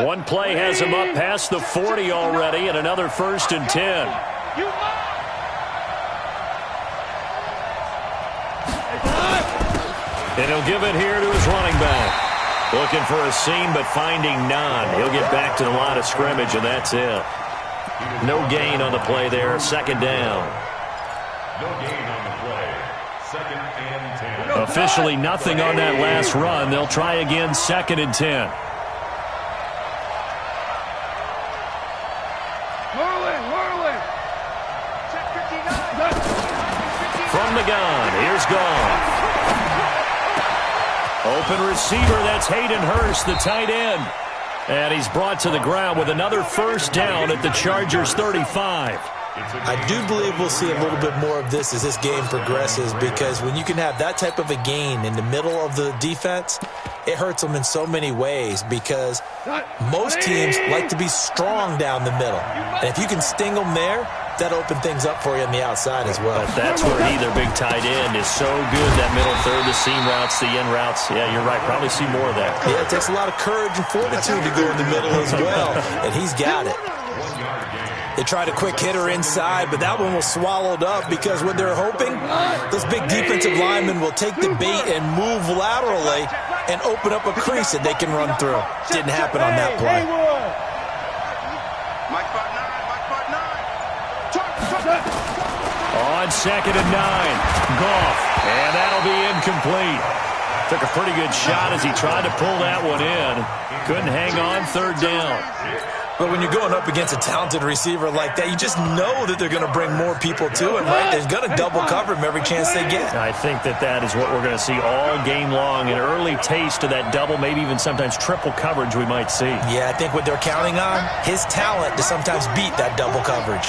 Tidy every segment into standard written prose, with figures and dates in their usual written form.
One play has him up past the 40 already, and another 1st and 10. And he'll give it here to his running back. Looking for a seam, but finding none. He'll get back to the line of scrimmage, and that's it. No gain on the play there. 2nd down. No gain on the play. 2nd and 10. Officially nothing on that last run. They'll try again, 2nd and 10. From the gun, here's Goff. Open receiver, that's Hayden Hurst, the tight end. And he's brought to the ground with another 1st down at the Chargers' 35. I do believe we'll see a little bit more of this as this game progresses, because when you can have that type of a gain in the middle of the defense, it hurts them in so many ways, because most teams like to be strong down the middle. And if you can sting them there, that opens things up for you on the outside as well. But that's where their big tight end is so good, that middle third, the seam routes, the in routes. Yeah, you're right. Probably see more of that. Yeah, it takes a lot of courage and fortitude to go in the middle as well, and he's got it. They tried a quick hitter inside, but that one was swallowed up, because when they're hoping, those big defensive linemen will take the bait and move laterally and open up a crease that they can run through. Didn't happen on that play. On 2nd and 9, Goff, and that'll be incomplete. Took a pretty good shot as he tried to pull that one in. Couldn't hang on, 3rd down. But when you're going up against a talented receiver like that, you just know that they're going to bring more people to him, right? They're going to double cover him every chance they get. I think that is what we're going to see all game long. An early taste of that double, maybe even sometimes triple coverage we might see. Yeah, I think what they're counting on, his talent to sometimes beat that double coverage.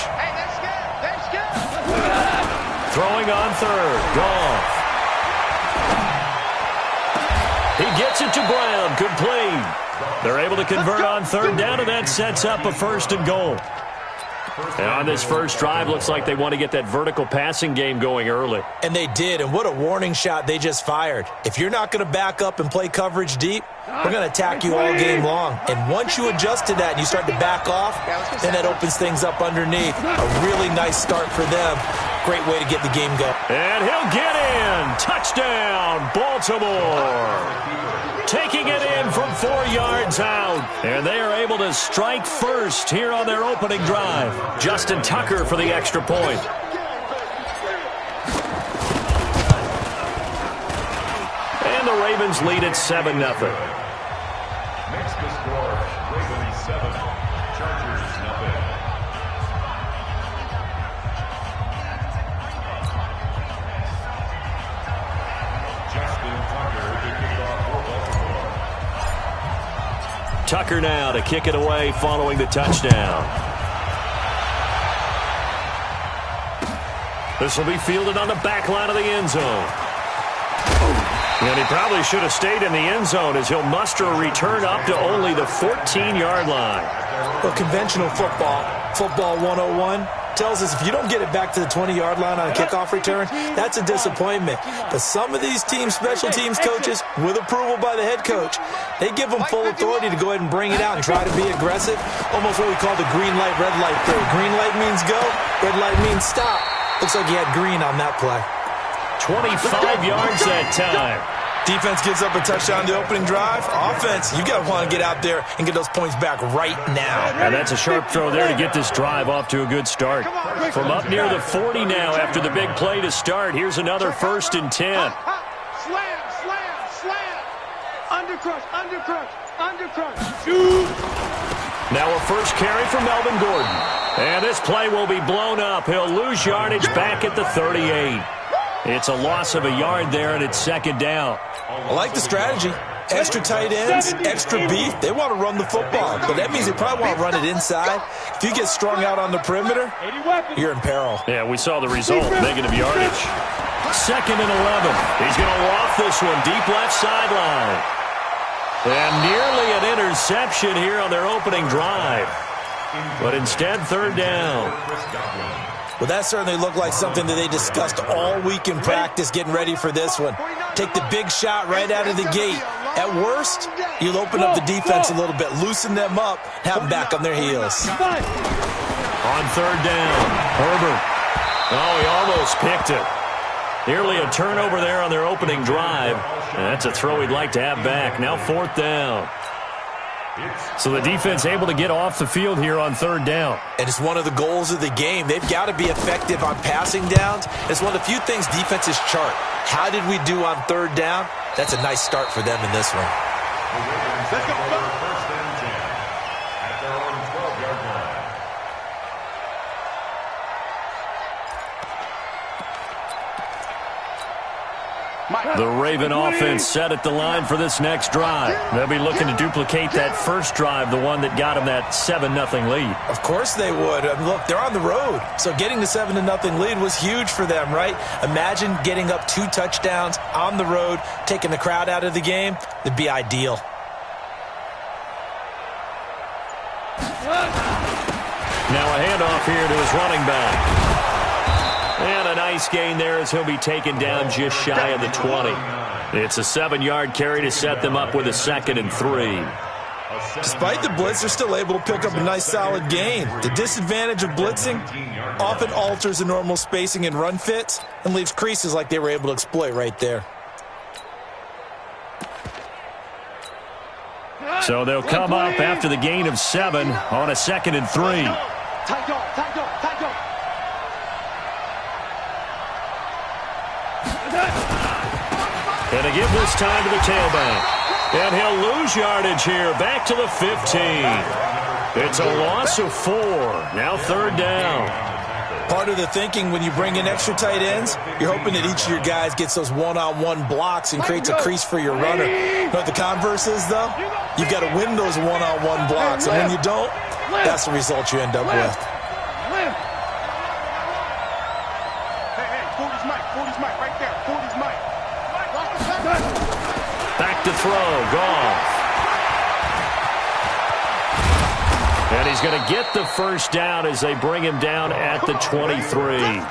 Throwing on 3rd, Goff. He gets it to Brown, complete. They're able to convert on 3rd down, and that sets up a 1st and goal. And on this first drive, looks like they want to get that vertical passing game going early. And they did, and what a warning shot they just fired. If you're not going to back up and play coverage deep, we're going to attack you all game long. And once you adjust to that and you start to back off, then that opens things up underneath. A really nice start for them. Great way to get the game going. And he'll get in. Touchdown, Baltimore. Taking it in from 4 yards out. And they are able to strike first here on their opening drive. Justin Tucker for the extra point. And the Ravens lead at 7-0. Next to score, Ravens 7, Chargers nothing. Justin Tucker to kick off for Baltimore. Tucker now to kick it away following the touchdown. This will be fielded on the back line of the end zone. And he probably should have stayed in the end zone, as he'll muster a return up to only the 14-yard line. Well, conventional football 101, tells us if you don't get it back to the 20-yard line on a kickoff return, that's a disappointment. But some of these special teams coaches, with approval by the head coach, they give them full authority to go ahead and bring it out and try to be aggressive. Almost what we call the green light, red light theory. Green light means go, red light means stop. Looks like he had green on that play. 25 yards that time. Defense gives up a touchdown the opening drive. Offense, you got to want to get out there and get those points back right now. And that's a sharp throw there to get this drive off to a good start. From up near the 40 now after the big play to start. Here's another 1st and 10. Slam. Undercrush. Shoot. Now a first carry for Melvin Gordon. And this play will be blown up. He'll lose yardage back at the 38. It's a loss of a yard there, and it's 2nd down. I like the strategy. Extra tight ends, extra beef. They want to run the football, but that means they probably want to run it inside. If you get strung out on the perimeter, you're in peril. Yeah, we saw the result, negative yardage. 2nd and 11. He's going to loft this one deep left sideline. And nearly an interception here on their opening drive. But instead, 3rd down. Well, that certainly looked like something that they discussed all week in practice getting ready for this one. Take the big shot right out of the gate. At worst, you'll open up the defense a little bit, loosen them up, have them back on their heels. On third down, Herbert. Oh, he almost picked it. Nearly a turnover there on their opening drive. And that's a throw he'd like to have back. Now fourth down. So the defense able to get off the field here on third down. And it's one of the goals of the game. They've got to be effective on passing downs. It's one of the few things defenses chart. How did we do on third down? That's a nice start for them in this one. Let's go. First and 10 at their own 12-yard line. The Raven offense set at the line for this next drive. They'll be looking to duplicate that first drive, the one that got them that 7-0 lead. Of course they would. Look, they're on the road, so getting the 7-0 lead was huge for them, right? Imagine getting up 2 touchdowns on the road, taking the crowd out of the game. It'd be ideal. Now a handoff here to his running back. And a nice gain there as he'll be taken down just shy of the 20. It's a 7-yard carry to set them up with a 2nd and 3. Despite the blitz, they're still able to pick up a nice solid gain. The disadvantage of blitzing often alters the normal spacing and run fits and leaves creases like they were able to exploit right there. So they'll come up after the gain of 7 on a 2nd and 3. And to give this time to the tailback. And he'll lose yardage here, back to the 15. It's a loss of 4. Now third down. Part of the thinking when you bring in extra tight ends, you're hoping that each of your guys gets those one-on-one blocks and creates a crease for your runner. You know what the converse is, though? You've got to win those one-on-one blocks, and when you don't, that's the result you end up with. Back to throw, Goff. And he's going to get the first down as they bring him down at the 23.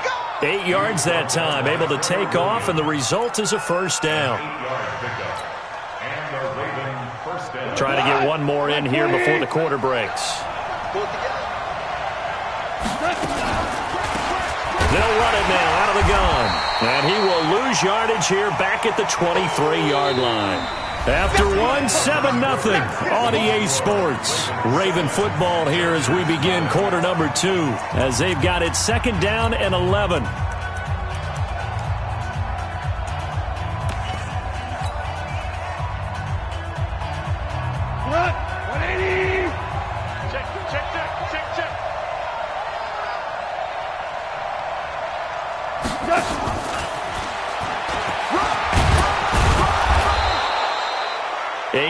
8 yards that time, able to take off, and the result is a first down. Trying to get one more in here before the quarter breaks. They'll run it now out of the gun. And he will lose yardage here back at the 23-yard line. After 7-0 on EA Sports. Raven football here as we begin quarter number 2, as they've got it 2nd down and 11.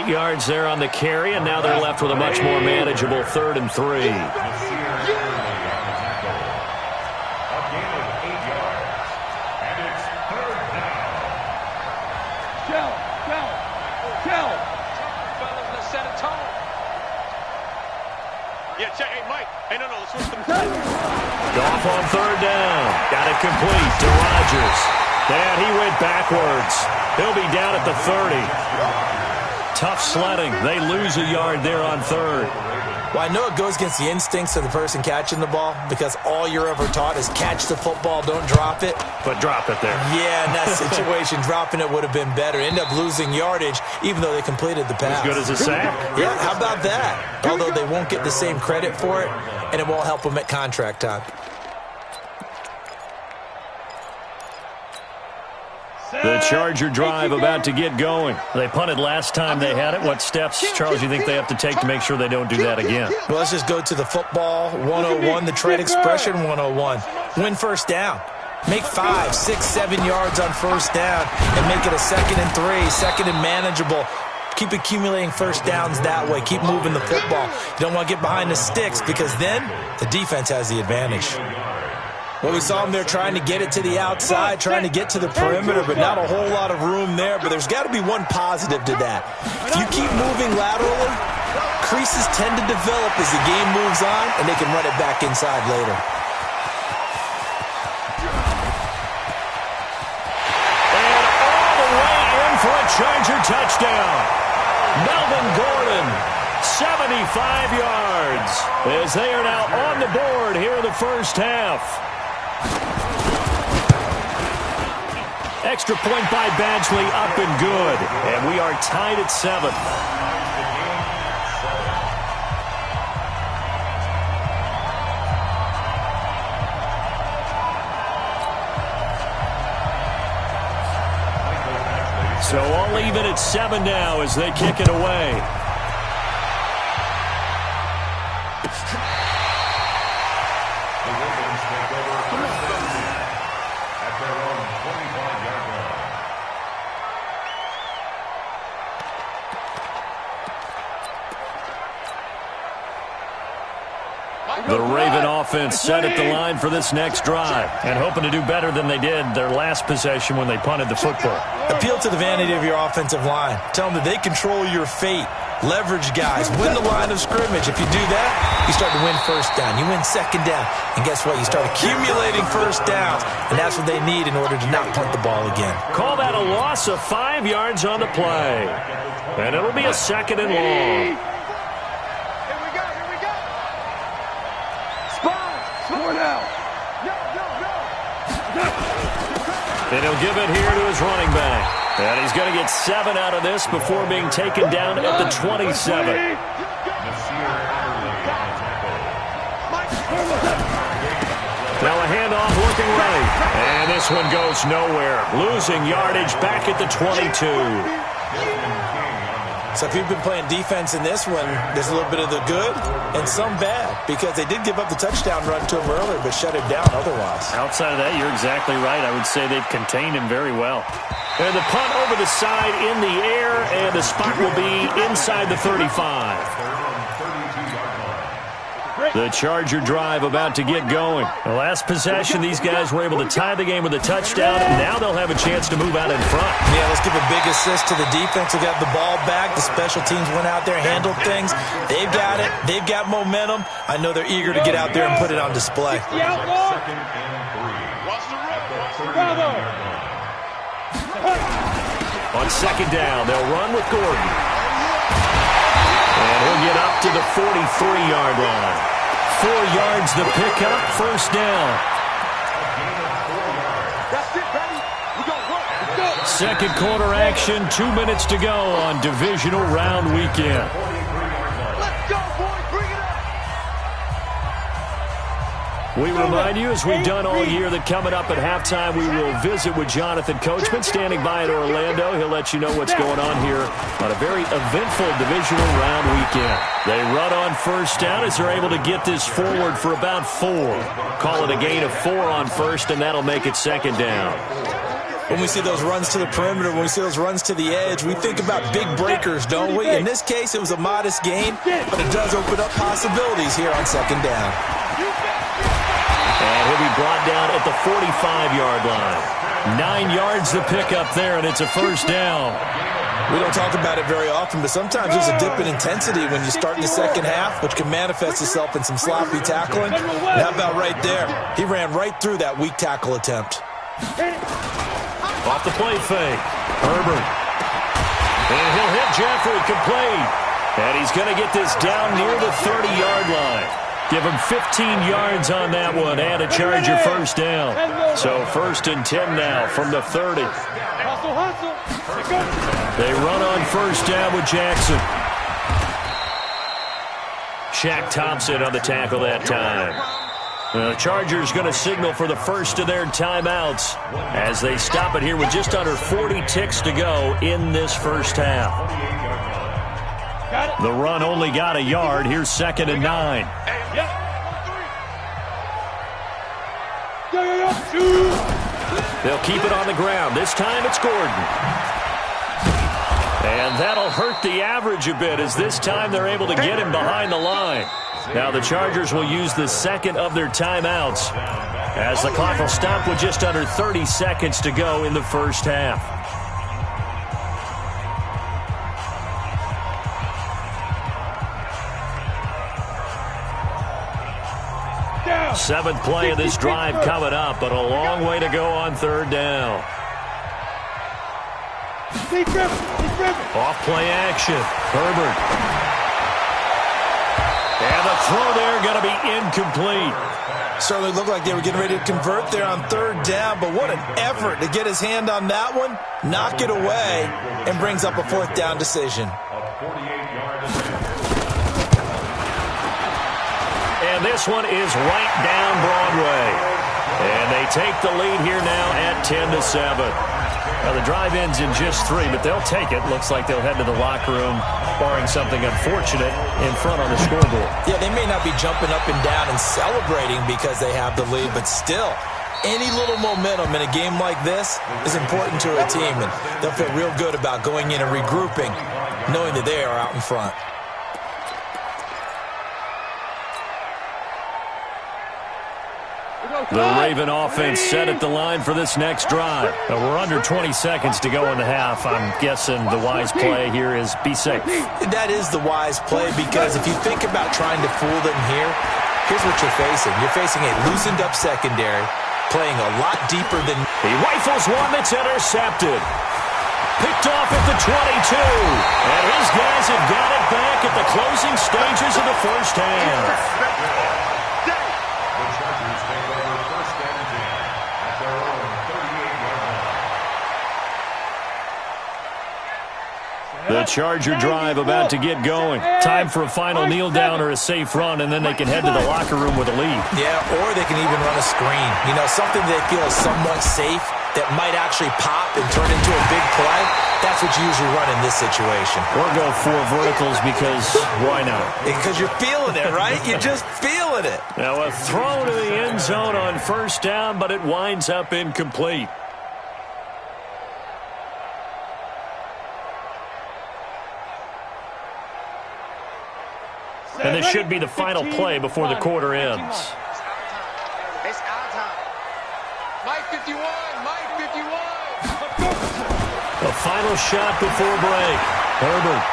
Yards there on the carry, and now they're left with a much more manageable 3rd and 3. A gain of 8 yards. And it's third down. Kill. Fellas, let's set a tone. Yeah, check. Hey, Mike. Hey, no, let's switch them. Goff on third down. Got it complete to Rodgers. And he went backwards. He'll be down at the 30. Tough sledding. They lose a yard there on 3rd. Well, I know it goes against the instincts of the person catching the ball because all you're ever taught is catch the football, don't drop it. But drop it there. Yeah, in that situation, dropping it would have been better. End up losing yardage, even though they completed the pass. As good as a sack. Yeah, how about that? Although they won't get the same credit for it, and it won't help them at contract time. The Charger drive about to get going. They punted last time they had it. What steps, Charles, you think they have to take to make sure they don't do that again? Well, let's just go to the football 101, the trade expression 101. Win first down. Make 5, 6, 7 yards on first down and make it a 2nd and 3, 2nd and manageable. Keep accumulating first downs that way. Keep moving the football. You don't want to get behind the sticks because then the defense has the advantage. Well, we saw them there trying to get it to the outside, trying to get to the perimeter, but not a whole lot of room there. But there's got to be one positive to that. If you keep moving laterally, creases tend to develop as the game moves on, and they can run it back inside later. And all the way in for a Charger touchdown. Melvin Gordon, 75 yards, as they are now on the board here in the first half. Extra point by Badgley, up and good. And we are tied at 7. So all even at 7 now as they kick it away. The Raven offense set at the line for this next drive and hoping to do better than they did their last possession when they punted the football. Appeal to the vanity of your offensive line. Tell them that they control your fate. Leverage guys. Win the line of scrimmage. If you do that, you start to win first down. You win second down. And guess what? You start accumulating first downs. And that's what they need in order to not punt the ball again. Call that a loss of 5 yards on the play. And it'll be a 2nd and long. And he'll give it here to his running back. And he's going to get 7 out of this before being taken down at the 27. Now a handoff looking right. And this one goes nowhere. Losing yardage back at the 22. So if you've been playing defense in this one, there's a little bit of the good and some bad, because they did give up the touchdown run to him earlier, but shut him down otherwise. Outside of that, you're exactly right. I would say they've contained him very well. And the punt over the side in the air, and the spot will be inside the 35. The Charger drive about to get going. The last possession, these guys were able to tie the game with a touchdown. Now they'll have a chance to move out in front. Yeah, let's give a big assist to the defense who got the ball back. The special teams went out there, handled things. They've got it. They've got momentum. I know they're eager to get out there and put it on display. On 2nd down, they'll run with Gordon. And he'll get up to the 43-yard line. 4 yards the pickup, first down. Second quarter action, 2 minutes to go on divisional round weekend. Let's go, boys, bring it up. We remind you, as we've done all year, that coming up at halftime, we will visit with Jonathan Coachman standing by at Orlando. He'll let you know what's going on here on a very eventful divisional round weekend. They run on first down as they're able to get this forward for about 4. Call it a gain of 4 on first, and that'll make it 2nd down. When we see those runs to the perimeter, when we see those runs to the edge, we think about big breakers, don't we? In this case, it was a modest gain, but it does open up possibilities here on 2nd down. And he'll be brought down at the 45-yard line. 9 yards the pickup there, and it's a first down. We don't talk about it very often, but sometimes there's a dip in intensity when you start in the second half, which can manifest itself in some sloppy tackling. And how about right there? He ran right through that weak tackle attempt. Off the play fake. Herbert. And he'll hit Jeffrey complete. And he's going to get this down near the 30-yard line. Give him 15 yards on that one and a Charger first down. So 1st and 10 now from the 30. They run on first down with Jackson. Shaq Thompson on the tackle that time. The Chargers going to signal for the first of their timeouts as they stop it here with just under 40 ticks to go in this first half. The run only got a yard. Here's 2nd and 9. They'll keep it on the ground. This time it's Gordon. And that'll hurt the average a bit as this time they're able to get him behind the line. Now the Chargers will use the second of their timeouts as the clock will stop with just under 30 seconds to go in the first half. Seventh play of this drive coming up, but a long way to go on 3rd down. Off play action. Herbert. And the throw there going to be incomplete. Certainly looked like they were getting ready to convert there on third down, but what an effort to get his hand on that one, knock it away, and brings up a fourth down decision. And this one is right down Broadway. And they take the lead here now at 10-7. Now, the drive ends in just 3, but they'll take it. Looks like they'll head to the locker room, barring something unfortunate, in front on the scoreboard. Yeah, they may not be jumping up and down and celebrating because they have the lead, but still, any little momentum in a game like this is important to a team, and they'll feel real good about going in and regrouping, knowing that they are out in front. The Raven offense set at the line for this next drive. We're under 20 seconds to go in the half. I'm guessing the wise play here is be safe. That is the wise play, because if you think about trying to fool them here, here's what you're facing. You're facing a loosened up secondary, playing a lot deeper than... He rifles one that's intercepted. Picked off at the 22. And his guys have got it back at the closing stages of the first half. The Charger drive about to get going. Time for a final kneel down or a safe run, and then they can head to the locker room with a lead. Yeah, or they can even run a screen. You know, something they feel is somewhat safe that might actually pop and turn into a big play. That's what you usually run in this situation. Or go 4 verticals because why not? Because you're feeling it, right? You're just feeling it. Now a throw to the end zone on first down, but it winds up incomplete. And this should be the final play before the quarter ends. It's our time. Mike 51, Mike 51. The final shot before break. Herbert.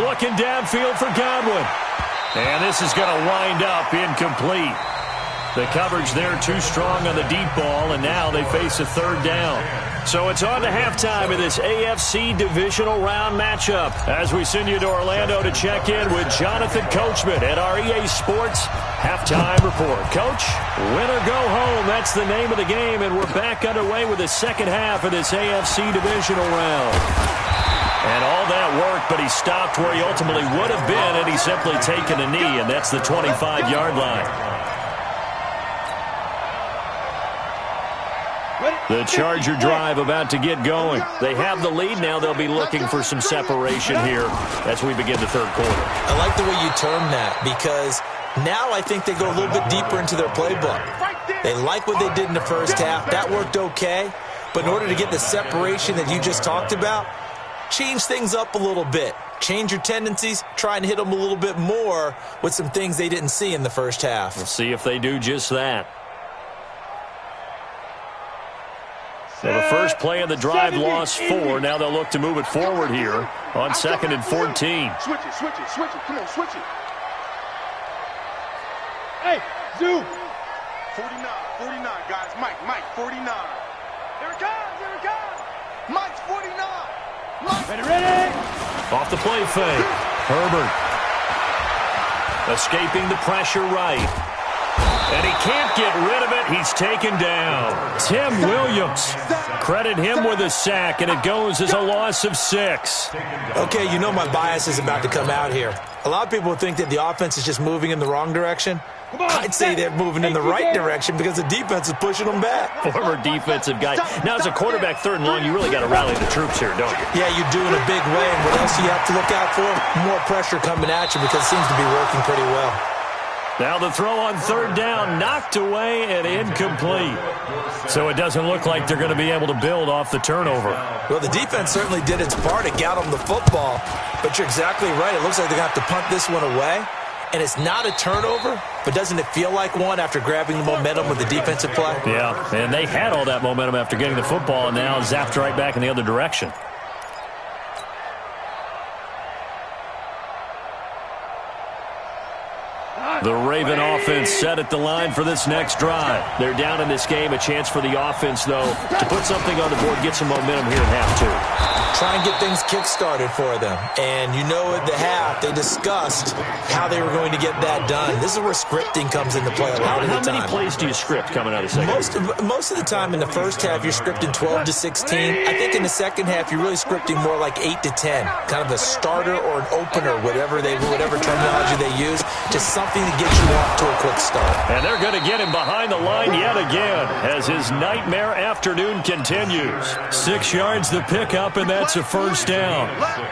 Looking downfield for Godwin. And this is going to wind up incomplete. The coverage there too strong on the deep ball, and now they face a third down. So it's on to halftime of this AFC divisional round matchup as we send you to Orlando to check in with Jonathan Coachman at our EA Sports Halftime Report. Coach, win or go home, that's the name of the game, and we're back underway with the second half of this AFC divisional round. And all that work, but he stopped where he ultimately would have been had he simply taken a knee, and that's the 25-yard line. The Charger drive about to get going. They have the lead now. They'll be looking for some separation here as we begin the third quarter. I like the way you term that, because now I think they go a little bit deeper into their playbook. They like what they did in the first half. That worked okay. But in order to get the separation that you just talked about, change things up a little bit. Change your tendencies. Try and hit them a little bit more with some things they didn't see in the first half. We'll see if they do just that. So the first play of the drive lost 4. Now they'll look to move it forward here on 2nd and 14. Switch it, switch it, switch it. Come on, switch it. Hey, Zoo. 49, 49, guys. Mike, 49. Here it comes. Mike's 49. Mike. Ready. Off the play fake. Herbert. Escaping the pressure right. And he can't get rid of it. He's taken down. Tim Williams. Credit him with a sack, and it goes as a loss of 6. Okay, you know my bias is about to come out here. A lot of people think that the offense is just moving in the wrong direction. I'd say they're moving in the right direction because the defense is pushing them back. Former defensive guy. Now, as a quarterback, 3rd and long, you really got to rally the troops here, don't you? Yeah, you do in a big way. And what else do you have to look out for? More pressure coming at you because it seems to be working pretty well. Now the throw on 3rd down, knocked away and incomplete. So it doesn't look like they're going to be able to build off the turnover. Well, the defense certainly did its part to get them the football. But you're exactly right. It looks like they're going to have to punt this one away. And it's not a turnover, but doesn't it feel like one after grabbing the momentum with the defensive play? Yeah, and they had all that momentum after getting the football, and now zapped right back in the other direction. The Raven offense set at the line for this next drive. They're down in this game. A chance for the offense, though, to put something on the board, get some momentum here in half 2. try and get things kick-started for them. And you know at the half, they discussed how they were going to get that done. This is where scripting comes into play a lot of the time. How many plays do you script coming out of the second? Most of the time in the first half, you're scripting 12 to 16. I think in the second half, you're really scripting more like 8 to 10. Kind of a starter or an opener, whatever terminology they use, just something to get you off to a quick start. And they're going to get him behind the line yet again as his nightmare afternoon continues. 6 yards the pickup, and that's a first down.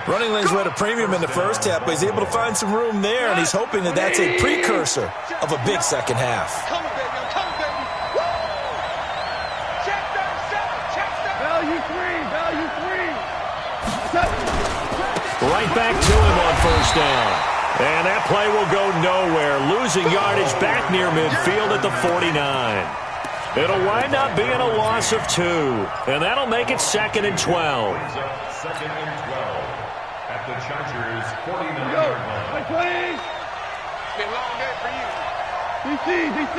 Running lanes were at a premium in the first half, but he's able to find some room there, and he's hoping that that's a precursor of a big second half. Come on, baby. I'm coming, baby. Woo! Check 37. Value three. Right back to him on first down. And that play will go nowhere, losing yardage back near midfield at the 49. It'll wind up being a loss of 2, and that'll make it 2nd and 12. Second and 12 at the Chargers' 49-yard line. Please. It's been a long day for you. DC.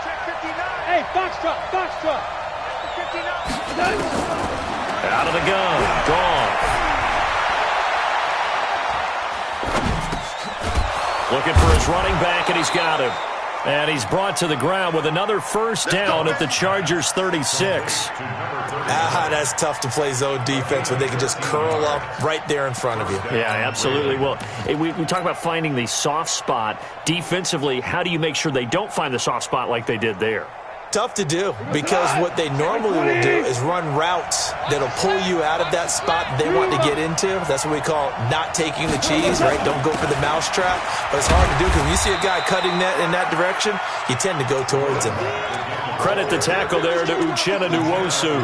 Check 59. Hey, Foxtrot. 59. Out of the gun. Gone. Looking for his running back, and he's got him. And he's brought to the ground with another first down at the Chargers' 36. That's tough to play zone defense when they can just curl up right there in front of you. Yeah, absolutely. Well, we talk about finding the soft spot. Defensively, how do you make sure they don't find the soft spot like they did there? Tough to do, because what they normally will do is run routes that'll pull you out of that spot they want to get into. That's what we call not taking the cheese, right? Don't go for the mousetrap. But it's hard to do because when you see a guy cutting that in that direction, you tend to go towards him. Credit the tackle there to Uchenna Nwosu.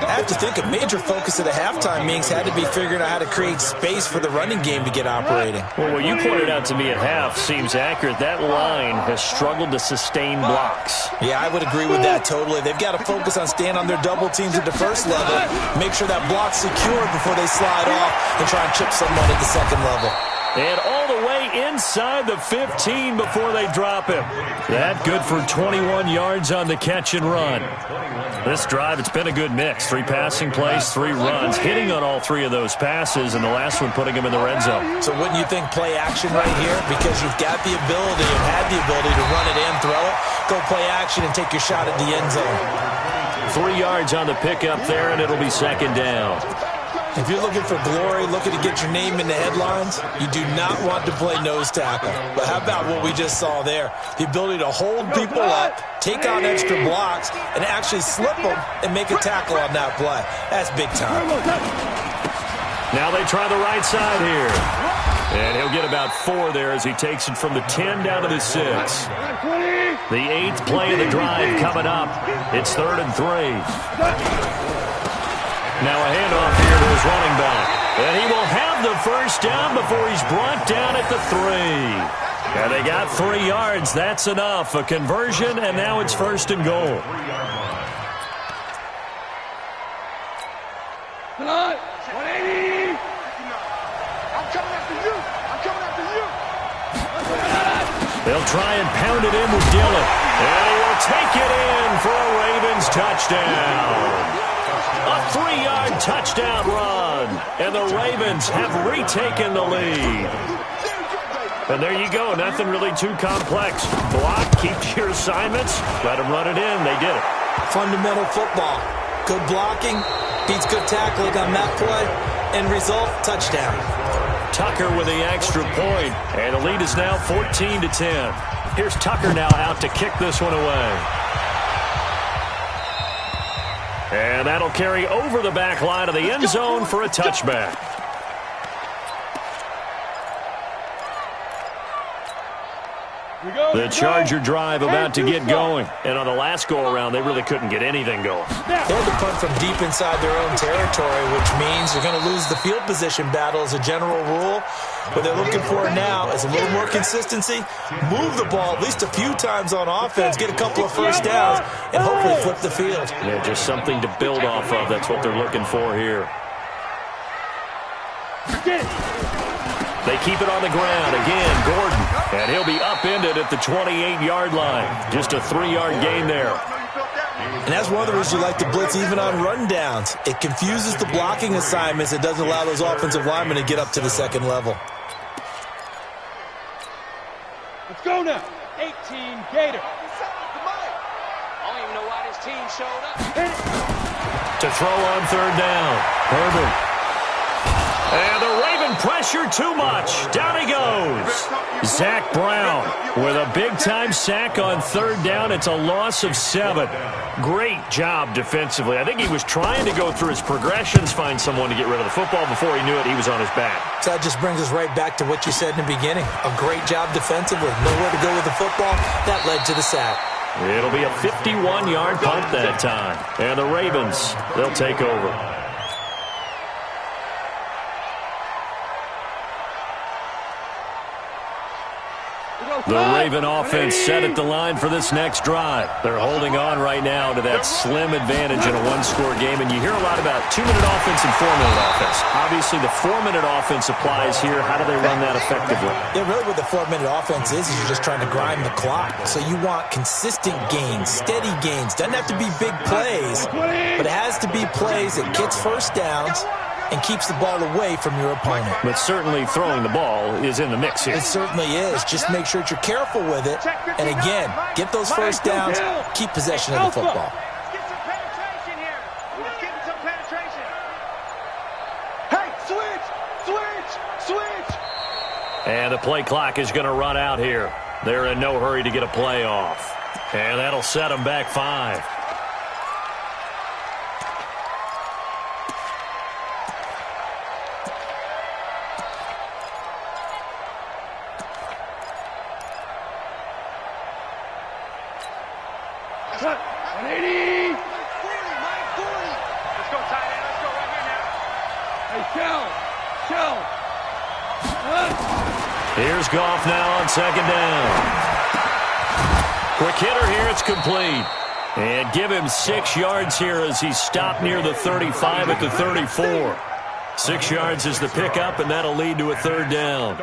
I have to think a major focus of the halftime meetings had to be figuring out how to create space for the running game to get operating. Well, what you pointed out to me at half seems accurate. That line has struggled to sustain blocks. Yeah, I would agree with that totally. They've got to focus on staying on their double teams at the first level, make sure that block's secured before they slide off and try and chip someone at the second level. And all the way inside the 15 before they drop him. That good for 21 yards on the catch and run. This drive, it's been a good mix. 3 passing plays, 3 runs, hitting on all 3 of those passes, and the last one putting him in the red zone. So wouldn't you think play action right here? Because you've got the ability and had the ability to run it and throw it. Go play action and take your shot at the end zone. 3 yards on the pickup there, and it'll be second down. If you're looking for glory, looking to get your name in the headlines, you do not want to play nose tackle. But how about what we just saw there? The ability to hold people up, take on extra blocks, and actually slip them and make a tackle on that play. That's big time. Now they try the right side here. And he'll get about 4 there as he takes it from the 10 down to the 6. The 8th play of the drive coming up. It's 3rd and 3. Now a handoff here to his running back. And he will have the first down before he's brought down at the 3. And they got 3 yards. That's enough. A conversion, and now it's 1st and goal. Come on, 180. I'm coming after you. They'll try and pound it in with Dillon. And he will take it in for a Ravens touchdown. A 3-yard touchdown run. And the Ravens have retaken the lead. And there you go. Nothing really too complex. Block, keep your assignments, let them run it in. They did it. Fundamental football. Good blocking beats good tackling on that play. End result, touchdown. Tucker with the extra point. And the lead is now 14-10. Here's Tucker now out to kick this one away. And that'll carry over the back line of the end zone for a touchback. The Charger drive about to get going. And on the last go-around, they really couldn't get anything going. They had to punt from deep inside their own territory, which means you're going to lose the field position battle as a general rule. What they're looking for now is a little more consistency, move the ball at least a few times on offense, get a couple of first downs, and hopefully flip the field. Yeah, just something to build off of. That's what they're looking for here. They keep it on the ground. Again, Gordon. And he'll be upended at the 28-yard line. Just a 3-yard gain there. And that's one of the reasons you like to blitz even on rundowns. It confuses the blocking assignments. It doesn't allow those offensive linemen to get up to the second level. Let's go now. 18 Gator. I don't even know why this team showed up. To throw on third down. Herbert. And the Raven pressure too much. Down he goes. Zach Brown with a big-time sack on third down. It's a loss of 7. Great job defensively. I think he was trying to go through his progressions, find someone to get rid of the football. Before he knew it, he was on his back. So that just brings us right back to what you said in the beginning. A great job defensively. Nowhere to go with the football. That led to the sack. It'll be a 51-yard punt that time. And the Ravens, they'll take over. The Raven offense set at the line for this next drive. They're holding on right now to that slim advantage in a one-score game. And you hear a lot about 2-minute offense and 4-minute offense. Obviously, the 4-minute offense applies here. How do they run that effectively? Yeah, really what the 4-minute offense is you're just trying to grind the clock. So you want consistent gains, steady gains. Doesn't have to be big plays, but it has to be plays that gets first downs and keeps the ball away from your opponent. But certainly throwing the ball is in the mix here. It certainly is. Just make sure that you're careful with it. And again, get those first downs, keep possession of the football. Let's get some penetration here. Let's get some penetration. Hey, switch. And the play clock is going to run out here. They're in no hurry to get a play off. And that'll set them back 5. Cut. 180. Let's go tight end. Let's go right here now. Hey, Shell. Here's Goff now on second down. Quick hitter here. It's complete. And give him 6 yards here as he stopped near the 35 at the 34. 6 yards is the pickup, and that'll lead to a third down.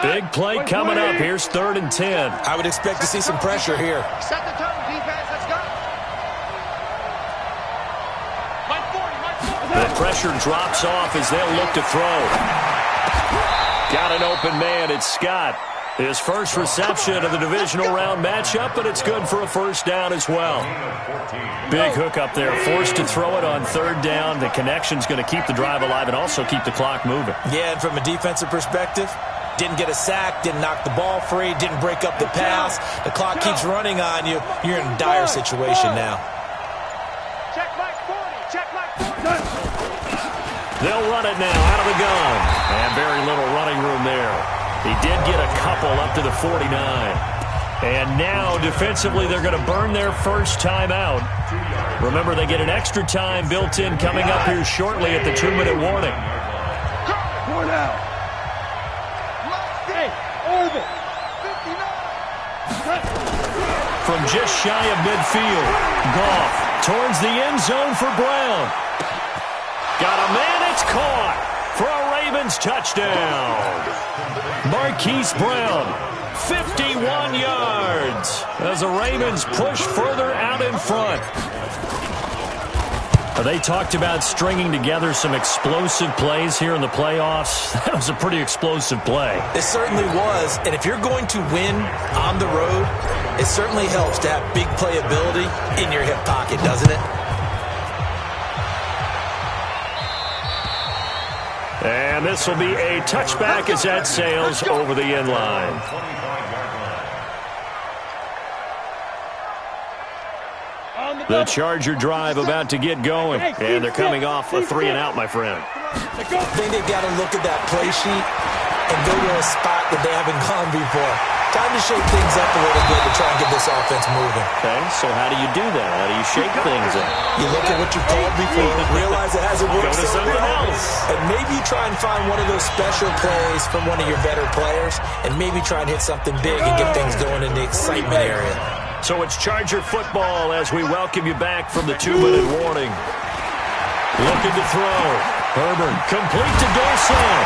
Big play coming up. Here's 3rd and 10. I would expect to see some pressure here. Set the tone, defense. Let's go. Mike 40. The pressure drops off as they'll look to throw. Got an open man. It's Scott. His first reception of the divisional round matchup, but it's good for a first down as well. Big hook up there. Forced to throw it on third down. The connection's going to keep the drive alive and also keep the clock moving. Yeah, and from a defensive perspective, didn't get a sack, didn't knock the ball free, didn't break up the pass. The clock keeps running on you. You're in a dire situation now. Check Mike 40. Check Mike 40. They'll run it now out of the gun. And very little running room there. He did get a couple up to the 49. And now, defensively, they're going to burn their first timeout. Remember, they get an extra time built in coming up here shortly at the 2-minute warning. 4 now. Hey, Orville. 59. From just shy of midfield, Goff towards the end zone for Brown. Got a man, it's caught for a Ravens touchdown. Marquise Brown, 51 yards as the Ravens push further out in front. They talked about stringing together some explosive plays here in the playoffs. That was a pretty explosive play. It certainly was. And if you're going to win on the road, it certainly helps to have big playability in your hip pocket, doesn't it? And this will be a touchback as that sails over the end line. The Charger drive about to get going. And they're coming off a 3-and-out, my friend. I think they've got to look at that play sheet and go to a spot that they haven't gone before. Time to shake things up a little bit to try and get this offense moving. Okay, so how do you do that? How do you shake things up? You look at what you've called before, realize it hasn't worked Go to something else. and maybe try and find one of those special plays from one of your better players, and maybe try and hit something big and get things going in the excitement area. So it's Charger football as we welcome you back from the 2-minute warning. Looking to throw. Herbert complete to Dorsett.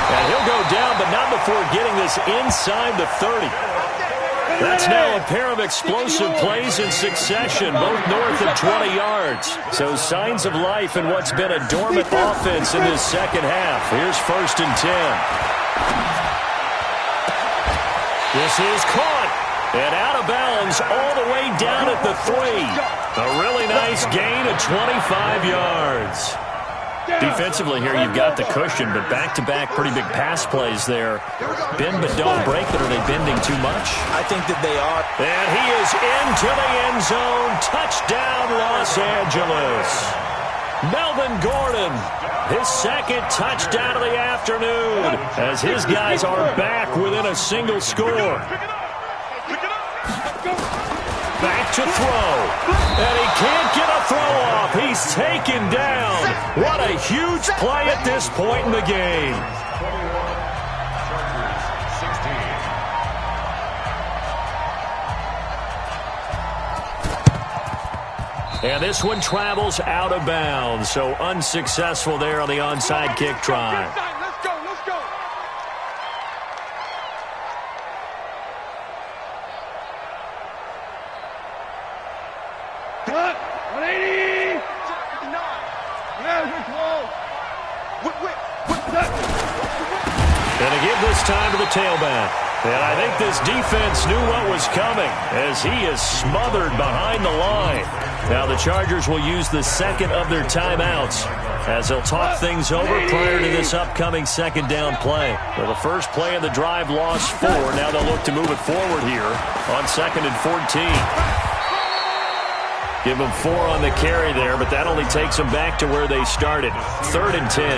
And he'll go down, but not before getting this inside the 30. That's now a pair of explosive plays in succession, both north of 20 yards. So signs of life in what's been a dormant offense in this second half. Here's 1st and 10. This is caught and out of bounds all the way down at the 3. A really nice gain of 25 yards. Defensively here, you've got the cushion, but back-to-back pretty big pass plays there. Bend but don't break it. Are they bending too much? I think that they are. And he is into the end zone. Touchdown, Los Angeles. Melvin Gordon, his second touchdown of the afternoon, as his guys are back within a single score. Back to throw. And he can't get a throw off. He's taken down. What a huge play at this point in the game. And this one travels out of bounds. So unsuccessful there on the onside kick try. Let's go, let's go. Cut. 180. 59. Yeah, we're close. And to give this time to the tailback. And I think this defense knew what was coming as he is smothered behind the line. Now the Chargers will use the second of their timeouts as they'll talk things over prior to this upcoming second down play. Well, the first play of the drive lost 4. Now they'll look to move it forward here on 2nd and 14. Give them 4 on the carry there, but that only takes them back to where they started. 3rd and 10.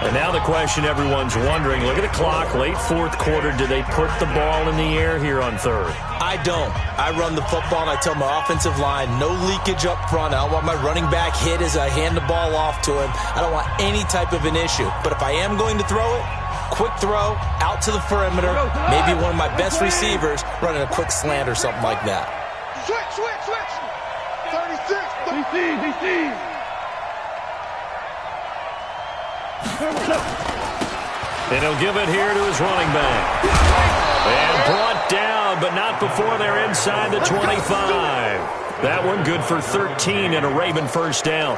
And now the question everyone's wondering, look at the clock, late 4th quarter, do they put the ball in the air here on 3rd? I don't. I run the football, and I tell my offensive line, no leakage up front. I don't want my running back hit as I hand the ball off to him. I don't want any type of an issue. But if I am going to throw it, quick throw, out to the perimeter, maybe one of my best receivers running a quick slant or something like that. Switch. 36. DC. And he'll give it here to his running back. And brought down, but not before they're inside the 25. That one good for 13 and a Raven first down.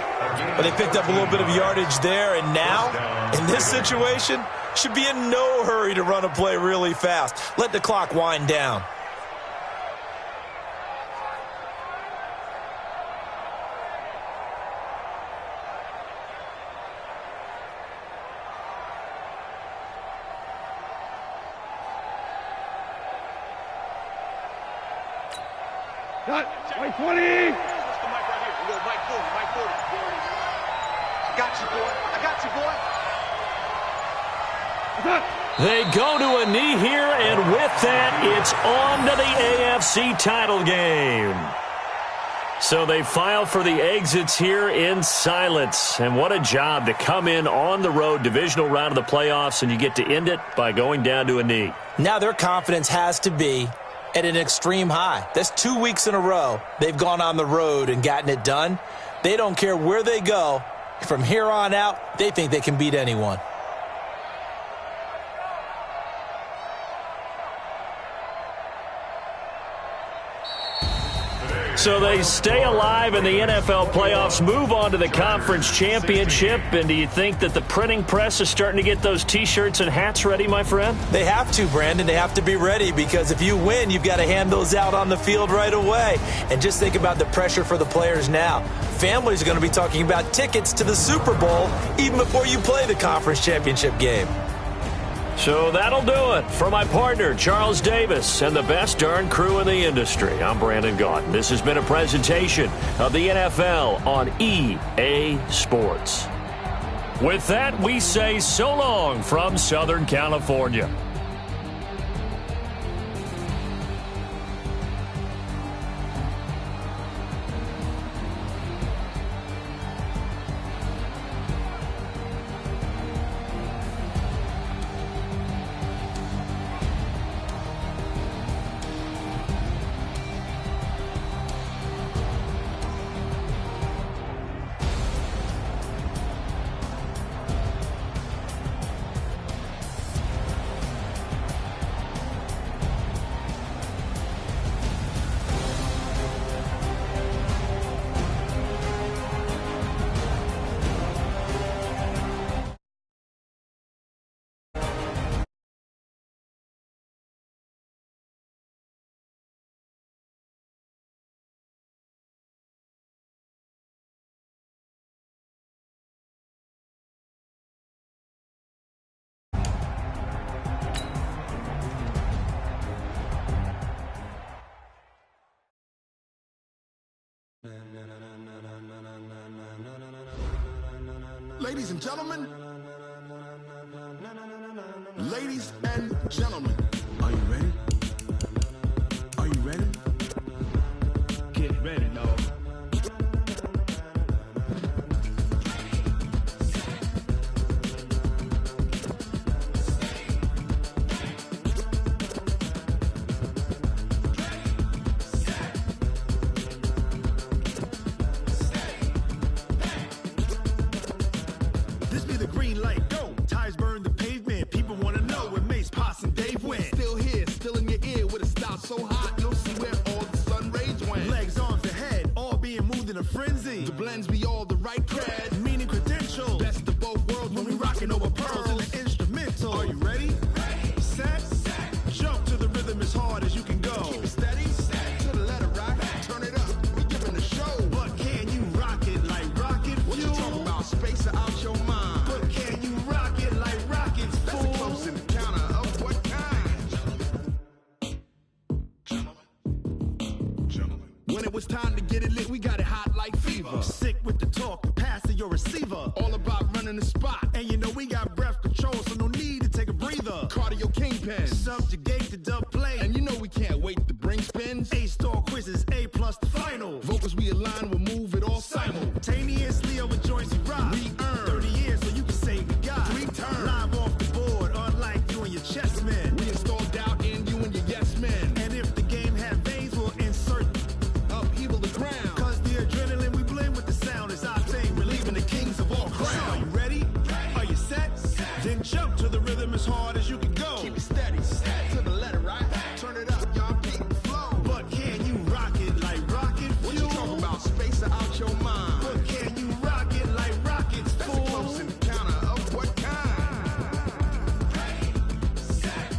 But they picked up a little bit of yardage there, and now, in this situation, should be in no hurry to run a play really fast. Let the clock wind down. Cut. White 20. That's the mic right here. We go Mike 40, Mike 40. I got you, boy. They go to a knee here, and with that, it's on to the AFC title game. So they file for the exits here in silence. And what a job to come in on the road, divisional round of the playoffs, and you get to end it by going down to a knee. Now their confidence has to be at an extreme high. That's 2 weeks in a row they've gone on the road and gotten it done. They don't care where they go. From here on out, they think they can beat anyone. So they stay alive in the NFL playoffs, move on to the conference championship. And do you think that the printing press is starting to get those T-shirts and hats ready, my friend? They have to, Brandon. They have to be ready because if you win, you've got to hand those out on the field right away. And just think about the pressure for the players now. Families are going to be talking about tickets to the Super Bowl even before you play the conference championship game. So that'll do it for my partner, Charles Davis, and the best darn crew in the industry. I'm Brandon Gaudin. This has been a presentation of the NFL on EA Sports. With that, we say so long from Southern California. Ladies and gentlemen, ladies and gentlemen, are you ready? Are you ready? Get ready, y'all. So hot, you'll see where all the sun rays went. Legs, arms, the head, all being moved in a frenzy. The blends be all the right cred, meaning credentials. Best of both worlds when we rockin' over pearls in the instrumental. Are you ready? Ready. Set. Jump to the rhythm as hard as you can go. Keep it steady. To the letter right. Turn it up. We giving the show. But can you rock it like rocket fuel? What you talking about? Space out your mind. But can you rock it like rockets, fool? That's a close encounter of what kind? When it was time to get it lit, we got it hot like fever. Sick with the talk, pass to your receiver. All about running the spot. And you know we got breath control, so no need to take a breather. Cardio kingpin. Subjugate the dub play. And you know we can't wait to bring spins. A-star quizzes, A+ the final. Vocals we align, we'll move it all simultaneously over joints we rock. We earn 30 years so you can say we got 3 turns. Live off the board, unlike you and your chess men. We install doubt in you and your yes men. And if the game had veins, we'll insert upheaval the ground. Cause the adrenaline we blend with the sound is our thing, relieving the kings of all crowns. So are you ready? Are you set? Then jump to the rhythm as hard as you can go. Keep it steady. To the letter right. Turn it up, y'all beat the flow. But can you rock it like rocket fuel? What you talking about? Space out your mind. But can you rock it like rockets, That's fool? a close encounter of what kind? Ready, set,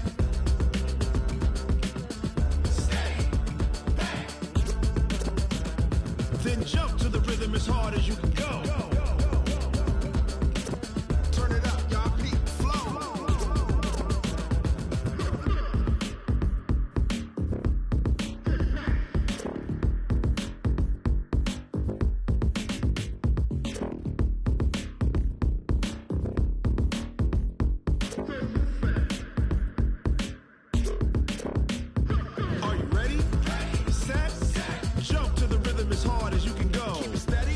steady, back. Then jump to the rhythm as hard as you can go. Turn it up, y'all beat the flow. Are you ready? Set. Jump to the rhythm as hard as you can go. Keep it steady.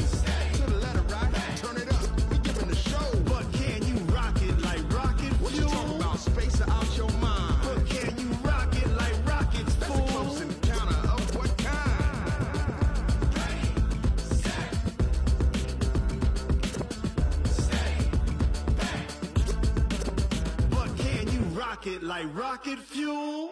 To the letter right. Turn it up. We giving the show. But can you rock it like rocket What you fuel? talking about? Space out your mind. But can you rock it like rockets, That's a fool? close encounter of what kind? Ready, set, steady, back. But can you rock it like rocket fuel?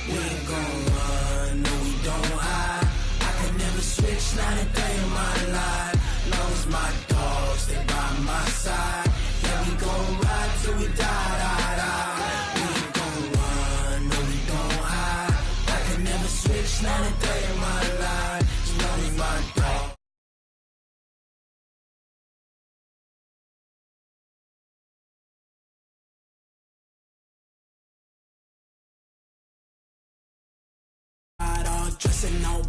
We ain't gon' run, no we don't hide. I could never switch, not a day in my life. Long as my dogs, they by my side. Yeah, we gon' ride till we die, die, die. We ain't gon' run, no we don't hide. I could never switch, not a day in my life. As long as my dogs. All dressing all